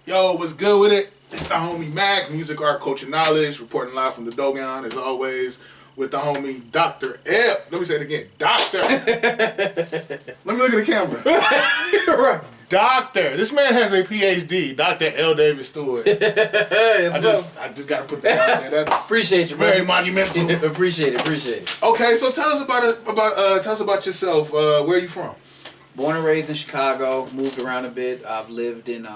Yo, what's good with it? It's the homie Mac, music, art, culture, knowledge, reporting live from the Dogon, as always, with the homie Dr. L. Let me say it again. Doctor. Let me look at the camera. Right. Doctor. This man has a PhD. Dr. L. David Stewart. I just got to put that out there. That's appreciate you, very monumental. Appreciate it. Okay, so tell us about yourself. Where are you from? Born and raised in Chicago. Moved around a bit. I've lived in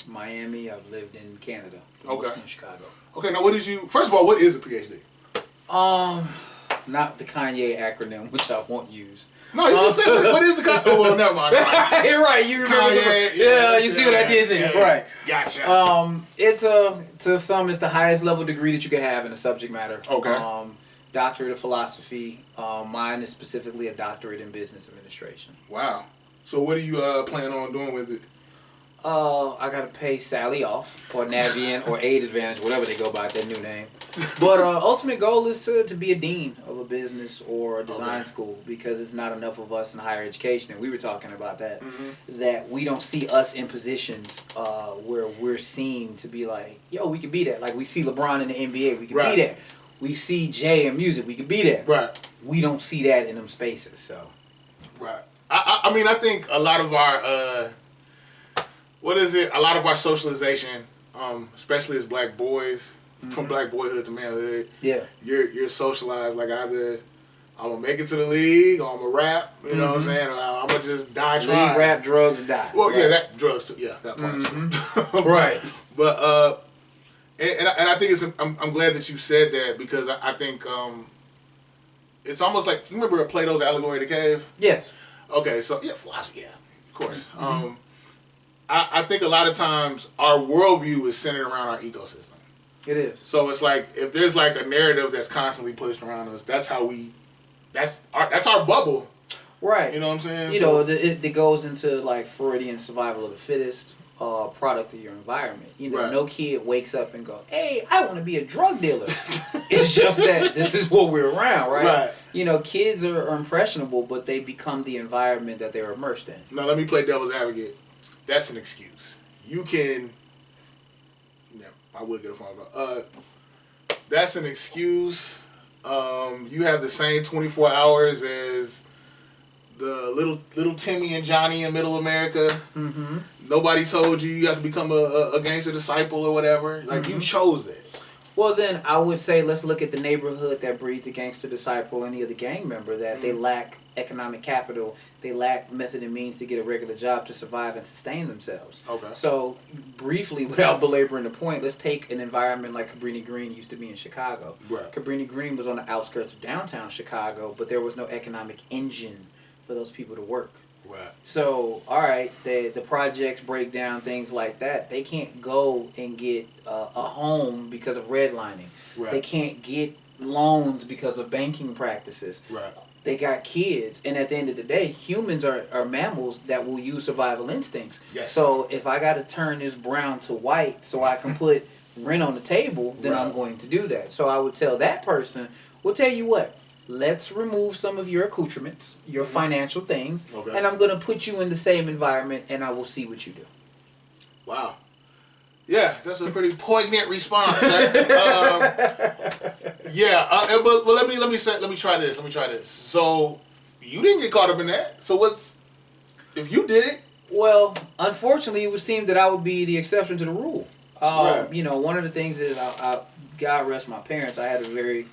Miami. I've lived in Canada. Okay. In Chicago. Okay, now first of all, what is a PhD? Not the Kanye acronym, which I won't use. No, you just said what is the Kanye? Oh, well, never mind. You're right. You remember Kanye, yeah, you see what I did there. Yeah, right. Gotcha. It's to some, it's the highest level degree that you can have in a subject matter. Okay. Doctorate of philosophy. Mine is specifically a doctorate in business administration. Wow. So what are you planning on doing with it? I gotta pay Sally off, or Navient, or Aid Advantage, whatever they go by, that new name. But ultimate goal is to be a dean of a business or a design school, because it's not enough of us in higher education, and we were talking about that, that we don't see us in positions where we're seen to be like, yo, we could be that. Like we see LeBron in the NBA, we could be that. We see Jay in music, we could be that. Right. We don't see that in them spaces, so. Right. I mean, I think a lot of our a lot of our socialization, especially as black boys, from black boyhood to manhood, you're socialized like either I'm gonna make it to the league or I'm gonna rap, you know what I'm saying, or I'm gonna just die trying. League, rap, drugs, and die. Well, yeah, that drugs too. Yeah, that part too. Right. But and I think I'm glad that you said that, because I think it's almost like, you remember Plato's Allegory of the Cave? Yes. Okay, so yeah, philosophy, yeah, of course. I think a lot of times our worldview is centered around our ecosystem. It is. So it's like, if there's like a narrative that's constantly pushed around us, that's our bubble. Right. You know what I'm saying? You know, it goes into like Freudian survival of the fittest, product of your environment. You know, no kid wakes up and go, hey, I want to be a drug dealer. It's just that this is what we're around, right? You know, kids are impressionable, but they become the environment that they're immersed in. Now, let me play devil's advocate. That's an excuse. You can... Yeah, I would get a phone call. That's an excuse. You have the same 24 hours as the little Timmy and Johnny in Middle America. Nobody told you have to become a gangster disciple or whatever. Like, you chose that. Well, then I would say let's look at the neighborhood that breeds a gangster disciple, any of the gang member, that they lack economic capital, they lack method and means to get a regular job to survive and sustain themselves. Okay. So, briefly, without belaboring the point, let's take an environment like Cabrini Green used to be in Chicago. Right. Cabrini Green was on the outskirts of downtown Chicago, but there was no economic engine for those people to work. Right. So, all right, the projects break down, things like that. They can't go and get a home because of redlining. Right. They can't get loans because of banking practices. Right. They got kids, and at the end of the day, humans are mammals that will use survival instincts. Yes. So if I got to turn this brown to white so I can put rent on the table, then I'm going to do that. So I would tell that person, well, tell you what, let's remove some of your accoutrements, your financial things, and I'm going to put you in the same environment, and I will see what you do. Wow. Yeah, that's a pretty poignant response. But let me try this. So you didn't get caught up in that. So if you did it? Well, unfortunately, it would seem that I would be the exception to the rule. You know, one of the things is, God rest my parents, I had a very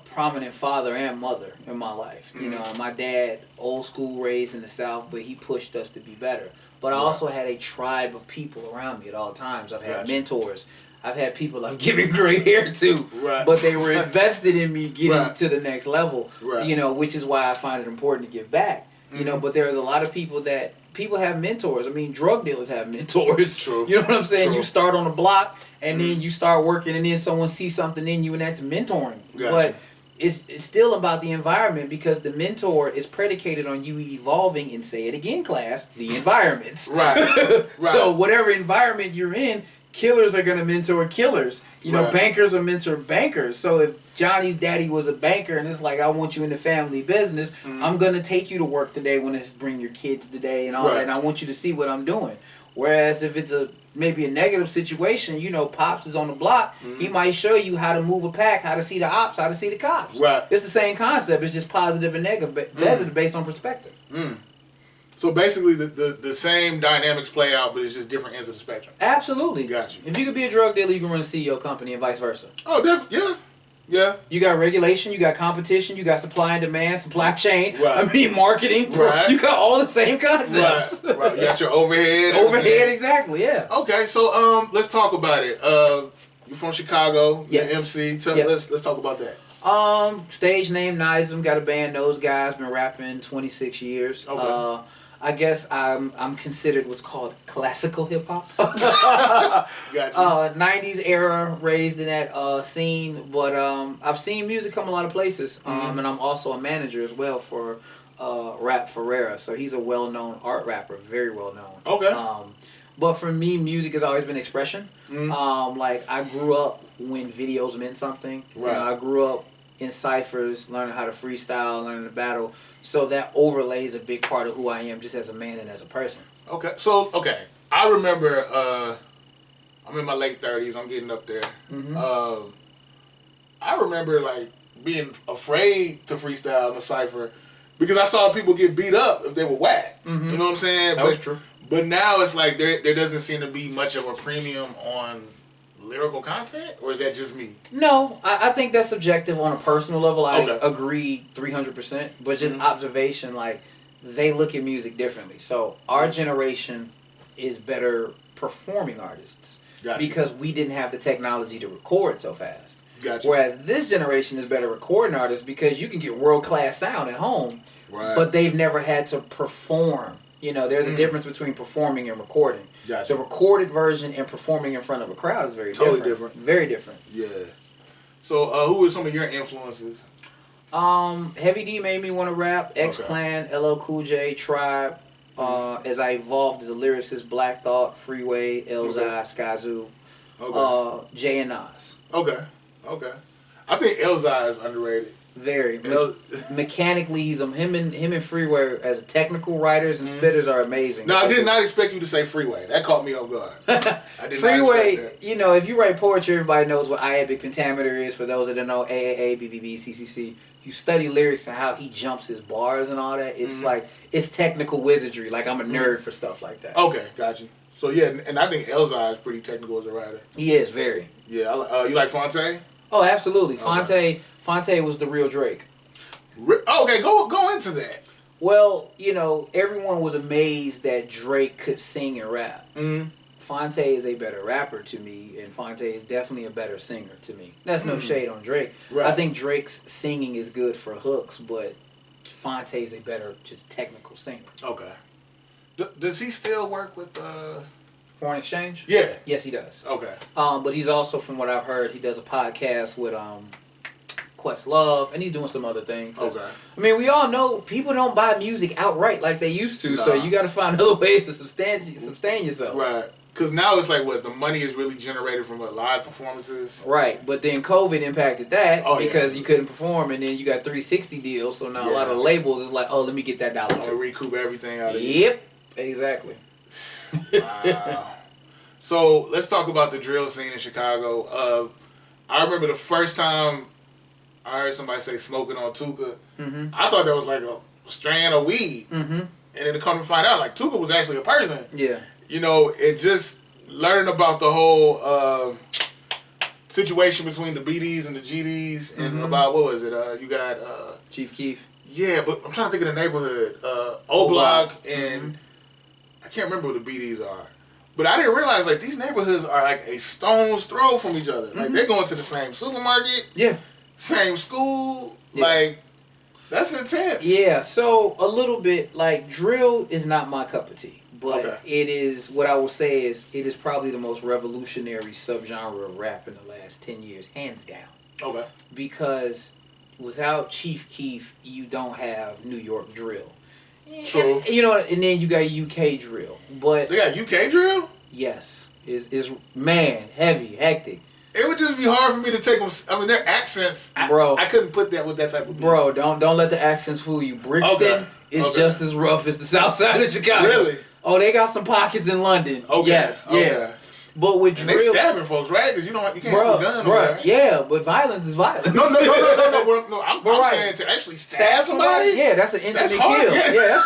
prominent father and mother in my life. You know, my dad, old school, raised in the South, but he pushed us to be better. But I also had a tribe of people around me at all times. I've had mentors. I've had people I've given gray hair to, but they were invested in me getting to the next level. You know, which is why I find it important to give back. You know, but there's a lot of people that have mentors. I mean, drug dealers have mentors. True. You know what I'm saying? True. You start on the block, and then you start working, and then someone sees something in you, and that's mentoring. Gotcha. But it's still about the environment, because the mentor is predicated on you evolving in, say it again, class, the environments. Right. So whatever environment you're in, killers are gonna mentor killers. You know, bankers are mentor bankers. So if Johnny's daddy was a banker and it's like, I want you in the family business, I'm gonna take you to work today when it's bring your kids today and all that, and I want you to see what I'm doing. Whereas if it's maybe a negative situation, you know, Pops is on the block, he might show you how to move a pack, how to see the ops, how to see the cops. Right. It's the same concept. It's just positive and negative, based on perspective. So basically, the same dynamics play out, but it's just different ends of the spectrum. Absolutely. Got you. If you could be a drug dealer, you can run a CEO company and vice versa. Oh, definitely. Yeah. You got regulation, you got competition, you got supply and demand, supply chain, Right. Marketing. Right. You got all the same concepts. Right. You got your overhead. Overhead, exactly, yeah. Okay, so let's talk about it. You're from Chicago, you're an Yes. MC. Yes. Let's talk about that. Stage name Nizam, got a band, Those Guys, been rapping 26 years. Okay. I guess I'm considered what's called classical hip hop. Got you. 90s era, raised in that scene, but I've seen music come a lot of places. And I'm also a manager as well for Rap Ferreira. So he's a well-known art rapper, very well-known. Okay. But for me, music has always been expression. Like I grew up when videos meant something. Right. You know, I grew up in ciphers, learning how to freestyle, learning to battle. So that overlays a big part of who I am just as a man and as a person. Okay. So, I remember, I'm in my late 30s. I'm getting up there. I remember, like, being afraid to freestyle in a cipher because I saw people get beat up if they were whack. You know what I'm saying? That was true. But now it's like there doesn't seem to be much of a premium on lyrical content, or is that just me? No, I think that's subjective on a personal level. I Okay. agree 300%, but just observation, like, they look at music differently. So our generation is better performing artists because we didn't have the technology to record so fast. Whereas this generation is better recording artists because you can get world-class sound at home, but they've never had to perform. You know, there's a difference between performing and recording. The recorded version and performing in front of a crowd is very different. Very different. Yeah. So, who are some of your influences? Heavy D made me want to rap. X-Clan, LL Cool J, Tribe. As I evolved as a lyricist, Black Thought, Freeway, Elzai, Skyzoo, Jay and Nas. Okay. I think Elzai is underrated. Very. Mechanically, he's him and Freeway as technical writers and spitters are amazing. No, I did not expect you to say Freeway. That caught me off guard. I did Freeway, not expect that. you know, if you write poetry, everybody knows what iambic pentameter is. For those that don't know, AAA, BBB, CCC. If you study lyrics and how he jumps his bars and all that, it's like, it's technical wizardry. Like, I'm a nerd for stuff like that. Okay, got you. So, yeah, and I think Elzai is pretty technical as a writer. He is, very. Yeah, you like Fonte? Oh, absolutely. Fonte was the real Drake. Okay, go into that. Well, you know, everyone was amazed that Drake could sing and rap. Fonte is a better rapper to me, and Fonte is definitely a better singer to me. That's no shade on Drake. Right. I think Drake's singing is good for hooks, but Fonte is a better, just technical singer. Okay. Does he still work with Foreign Exchange? Yeah. Yes, he does. Okay. But he's also, from what I've heard, he does a podcast with Questlove, and he's doing some other things. Okay. I mean, we all know people don't buy music outright like they used to, so you got to find other ways to sustain yourself. Right. Because now it's like, the money is really generated from live performances? Right, but then COVID impacted that because you couldn't perform, and then you got 360 deals, so now a lot of labels is like, oh, let me get that dollar too. Recoup everything out of it. Yep, exactly. Wow. So, let's talk about the drill scene in Chicago. I remember the first time I heard somebody say smoking on Tuka. I thought that was like a strand of weed. And then to come to find out, like, Tuka was actually a person. Yeah. You know, and just learning about the whole situation between the BDs and the GDs and about, what was it? You got... Chief Keef. Yeah, but I'm trying to think of the neighborhood. O-Block and... I can't remember what the BDs are. But I didn't realize, like, these neighborhoods are like a stone's throw from each other. Like, they're going to the same supermarket. Yeah. Same school. Yeah. Like, that's intense. Yeah, so a little bit, like, drill is not my cup of tea. But it is, what I will say is, it is probably the most revolutionary subgenre of rap in the last 10 years, hands down. Okay. Because without Chief Keef, you don't have New York drill. True. And, you know, and then you got UK drill. But they got UK drill? Yes. is man heavy, hectic. It would just be hard for me to take them. I mean, their accents, Bro. I couldn't put that with that type of beat. Bro, don't let the accents fool you. Brixton is just as rough as the south side of Chicago. Really? Oh, they got some pockets in London. Okay. Yes, Okay. yeah. But with And drill, they stabbing folks, right? Because you can't have a gun. Right? Yeah, but violence is violence. No. I'm saying to actually stab somebody. Yeah, that's an intimate hard, kill. yeah.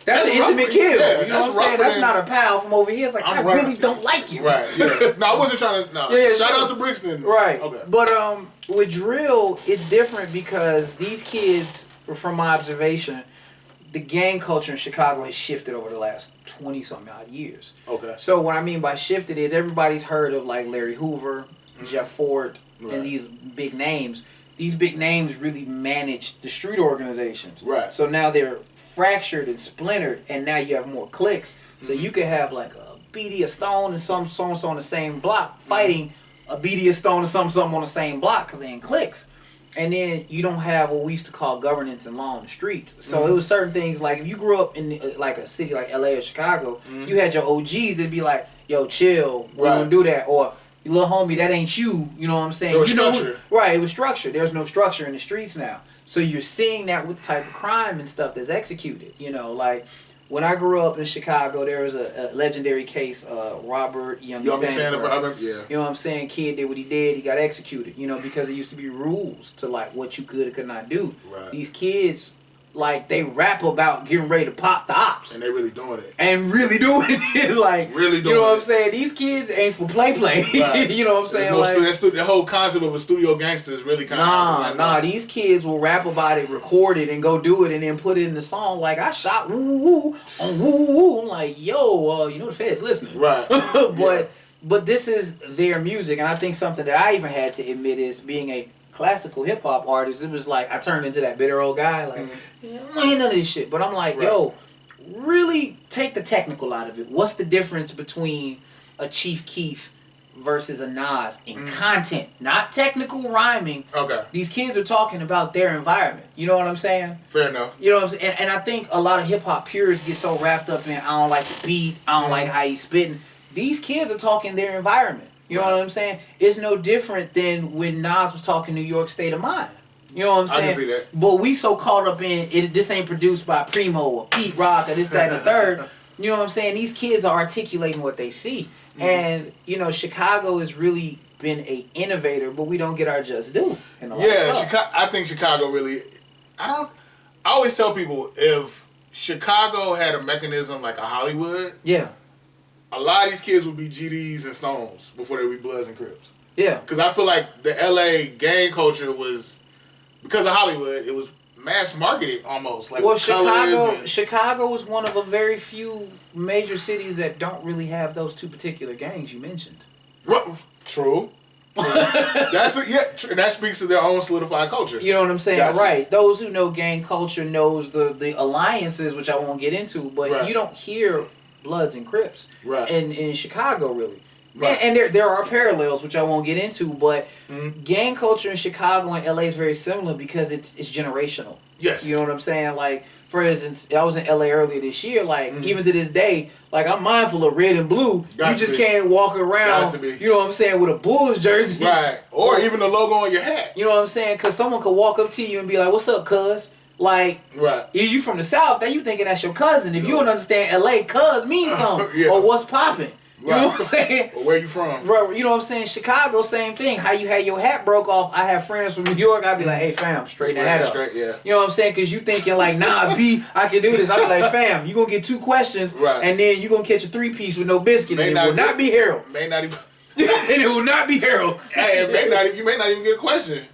That's an intimate kill. Yeah, you know what I'm saying? That's not a pal from over here. It's like I really don't like you. Right. Yeah. No, I wasn't trying to. No. Yeah, Shout out to Brixton. Right. Okay. But with drill, it's different because these kids, from my observation, the gang culture in Chicago has shifted over the last 20-something odd years. Okay. So what I mean by shifted is everybody's heard of like Larry Hoover, Jeff Ford, and these big names. These big names really manage the street organizations. Right. So now they're fractured and splintered, and now you have more cliques. So you could have like a BD, a Stone, and some so-and-so on the same block fighting a BD, a Stone, and some on the same block because they're in cliques. And then you don't have what we used to call governance and law on the streets. So it was certain things like if you grew up in like a city like LA or Chicago, you had your OGs that'd be like, yo, chill, we don't do that. Or, your little homie, that ain't you. You know what I'm saying? It was structure. Right, it was structure. There's no structure in the streets now. So you're seeing that with the type of crime and stuff that's executed. You know, like when I grew up in Chicago, there was a legendary case, Robert Young Sanford. Yeah. You know what I'm saying? Kid did what he did. He got executed. You know, because it used to be rules to like what you could or could not do. Right. These kids, like, they rap about getting ready to pop the ops. And they really doing it. And really doing it. Like, really doing it. You know what I'm saying? These kids ain't for play. Right. You know what I'm saying? The whole concept of a studio gangster is really kind of... Nah. These kids will rap about it, record it, and go do it, and then put it in the song. Like, I shot woo-woo on woo-woo. I'm like, yo, you know the Fed's listening. Right. But this is their music, and I think something that I even had to admit is being a classical hip hop artist, it was like I turned into that bitter old guy, like I ain't none of this shit. But I'm like, yo, really take the technical out of it. What's the difference between a Chief Keef versus a Nas in content, not technical rhyming? Okay. These kids are talking about their environment. You know what I'm saying? Fair enough. You know what I'm saying? And I think a lot of hip hop purists get so wrapped up in I don't like the beat, I don't like how he's spitting. These kids are talking their environment. You know what I'm saying? It's no different than when Nas was talking New York State of Mind. You know what I'm saying? I can see that. But we so caught up in it. This ain't produced by Primo or Pete Rock or this, that, and the third. You know what I'm saying? These kids are articulating what they see. And, you know, Chicago has really been a innovator, but we don't get our just due. I think Chicago really... I always tell people, if Chicago had a mechanism like a Hollywood... Yeah. A lot of these kids would be GDs and Stones before they would be Bloods and Crips. Yeah. Because I feel like the LA gang culture was, because of Hollywood, it was mass marketed almost. Like, well, Chicago was one of a very few major cities that don't really have those two particular gangs you mentioned. True. And that speaks to their own solidified culture. You know what I'm saying? Gotcha. Right. Those who know gang culture knows the alliances, which I won't get into, but you don't hear Bloods and Crips in Chicago, really. Right. And there are parallels, which I won't get into, but gang culture in Chicago and LA is very similar because it's generational. Yes. You know what I'm saying? Like, for instance, I was in LA earlier this year, like, even to this day, like, I'm mindful of red and blue. You just can't walk around, you know what I'm saying, with a Bulls jersey. Right. Or even the logo on your hat. You know what I'm saying? Because someone could walk up to you and be like, what's up, cuz? Like, if you from the South, then you thinking that's your cousin. If you don't understand LA, cuz means something. Or what's popping. You know what I'm saying? Or where you from? Right, you know what I'm saying? Chicago, same thing. How you had your hat broke off. I have friends from New York. I'd be like, hey, fam, straighten that hat up. You know what I'm saying? Because you thinking like, nah, B, I can do this. I'd be like, fam, you going to get 2 questions. And then you going to catch a 3-piece with no biscuit. And it will not be Harold. May not even. And it will not be Harold. Hey, you may not even get a question.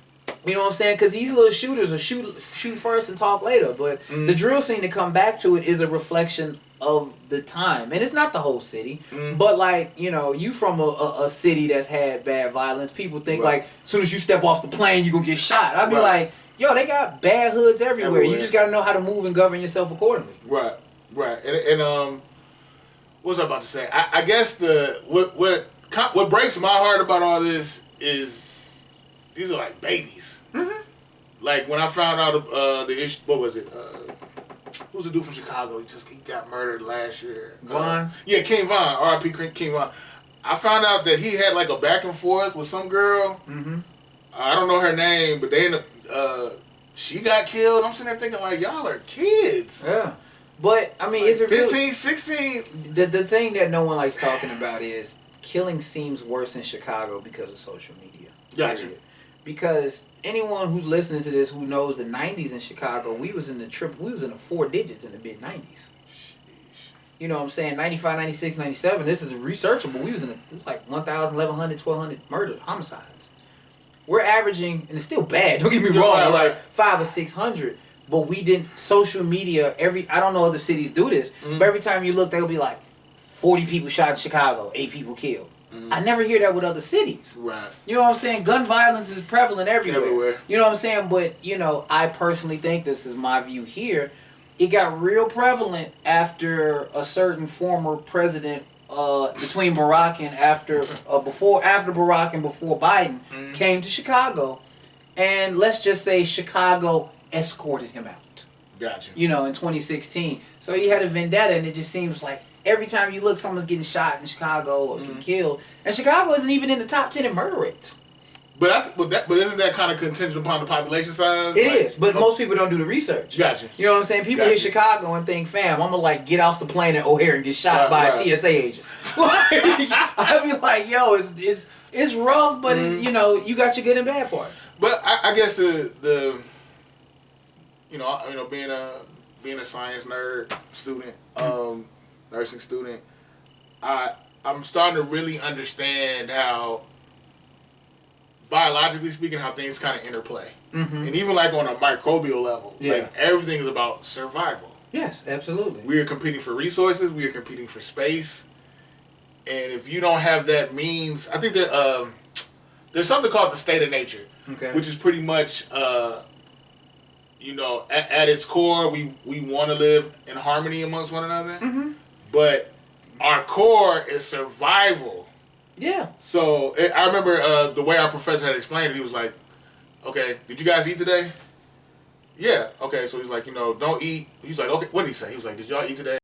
You know what I'm saying? Because these little shooters will shoot first and talk later. But the drill scene, to come back to it, is a reflection of the time. And it's not the whole city. But, like, you know, you from a city that's had bad violence, people think, like, as soon as you step off the plane, you're going to get shot. I'd be like, yo, they got bad hoods everywhere. You just got to know how to move and govern yourself accordingly. Right. And what was I about to say? I guess what breaks my heart about all this is these are like babies. Like, when I found out the issue, what was it? Who's the dude from Chicago? He got murdered last year. Vaughn? Yeah, King Von. R.I.P. King Von. I found out that he had like a back and forth with some girl. Mm-hmm. I don't know her name, but they ended up, she got killed. I'm sitting there thinking like, y'all are kids. Yeah. But, I mean, like is it 15, really... 16? The thing that no one likes talking about is killing seems worse in Chicago because of social media. Gotcha. Period. Because anyone who's listening to this who knows the 90s in Chicago, we was in the 4 digits in the mid-90s. You know what I'm saying? 95, 96, 97, this is researchable. We was in like 1,000, 1,100, 1,200 murder, homicides. We're averaging, and it's still bad, don't get me wrong, like 500 or 600. But we didn't, social media, I don't know other cities do this, but every time you look, they'll be like, 40 people shot in Chicago, 8 people killed. I never hear that with other cities. Right. You know what I'm saying? Gun violence is prevalent everywhere. You know what I'm saying? But, I personally think, this is my view here, it got real prevalent after a certain former president, between Barack and after Barack and before Biden came to Chicago, and let's just say Chicago escorted him out. Gotcha. In 2016. So he had a vendetta, and it just seems like every time you look, someone's getting shot in Chicago or getting killed, and Chicago isn't even in the top 10 in murder rates. But isn't that kind of contingent upon the population size? It is, but most people don't do the research. Gotcha. You know what I'm saying? People hear Chicago and think, fam, I'm gonna get off the plane at O'Hare and get shot by a TSA agent. I'd be like, yo, it's rough, but it's, you got your good and bad parts. But I guess the being a science nerd student, nursing student, I'm starting to really understand how, biologically speaking, how things kind of interplay. And even like on a microbial level, like everything is about survival. Yes, absolutely. We are competing for resources. We are competing for space. And if you don't have that means, I think that there's something called the state of nature, which is pretty much, at its core, we want to live in harmony amongst one another. But our core is survival. Yeah. So I remember the way our professor had explained it. He was like, "Okay, did you guys eat today?" Yeah. Okay. So he's like, don't eat. He's like, "Okay." What did he say? He was like, "Did y'all eat today?"